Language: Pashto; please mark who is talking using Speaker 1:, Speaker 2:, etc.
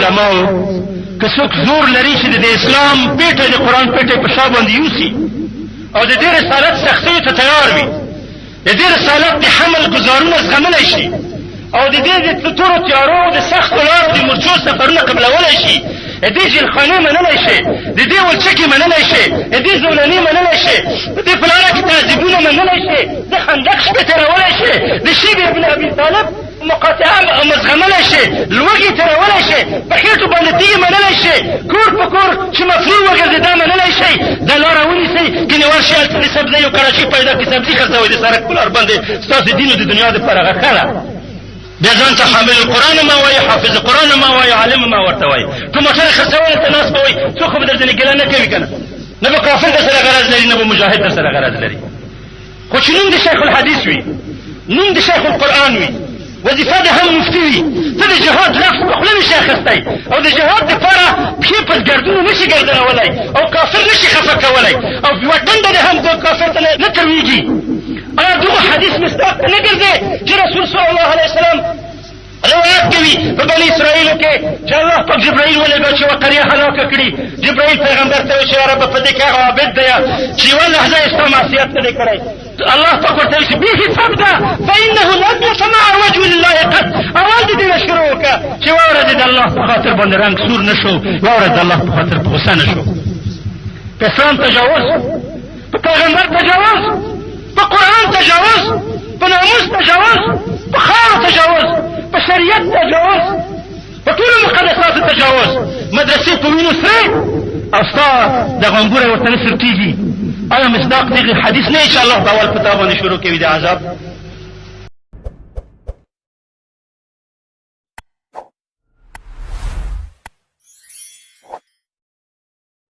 Speaker 1: علماو که څوک زور لري چې د اسلام پیټه د قرآن پیټه په شا باندې یوسي او د دې رسالت سختیو ته تیار وي، د دې رسالت د حمل ګزارونه زغملی شي او د دې د تورو تیارو د سختو لارو د مرجو سفرونه قبلولی شي، د دې جلخانې منلی شي، د دې ولچکې منلی شي، د دې زولنې منلی شي، د دې په لاره کې تعذیبونه منلی شي، د خندق شپې تېرولی شي، د شیب ابن ابي طالب مقاطعه مزغملی شي، لوږې تېرولی شي، په خېټو باندې تیږې منلی شي، کور په کور چې مفلور وګرځي دا منلی شي، دا لاره ونیسئ ځینې ورشي هلته د سبزۍ او کراچۍ پیدا کړي سبزي خرڅوئ د سړک په لار باندې ستاسو دین او د دنیا دپاره هغه ښه ده. بیا ځان ته حامل القرآن ما وایي، حافظ قرآن ما وایي، عالم ما ورته وایي. ته موټر خرڅولو ته ناست به وایي، څوک خو به در ځینې ګیله نه کوي که نه، نه به کافر در سره غرض لري، نه به مجاهد در سره غرض لري. خو چې نوم د شیخ الحدیث وي، نوم د شیخ القرآن وي، وظیفه د هم مفتي وي، ته د جهاد لفظ په خوله نشي اخیستی او د جهاد دپاره پښې په ګردونو نشي ګردنولی او کافر نشي خفه کولی او یوه ټنډه د هم کافر ته نه ترویږي. آیا دغه حدیث مصداق ته نه ګرځې چې رسول صلی الله علیه وسلم روایت کوي په بني اسرائیلو کې چې الله پاک جبرائیل ولېږه چې یوه قریه هلاکه کړي. جبرائیل پیغمبر ته وایي چې یا رب په دې کې هغه عابد دی چې یوه لحظه یې ستا معصیت نه دی کړی. الله پاک ورته وایي چې به فابده فانه لم يسمع وجه لله قط. اول د دې نه شروع وکړه چې یوه ورځ د الله په خاطر باندې رنګ سور نه شو، یوه ورځ د الله په خاطر په غصه نه شو. په اسلام تجاوز، په پیغمبر تجاوز، په قرآن تجاوز، په ناموس تجاوز، په خاورو تجاوز، په شریعت تجاوز، په ټولو مقدساتو تجاوز، مدرسې په وینو سرې او ستا د غنبوره ورته نه سرتېږي. آیا مصداق دغه حدیث نه چې الله په اول په تا باندې شروع کوي د عذاب؟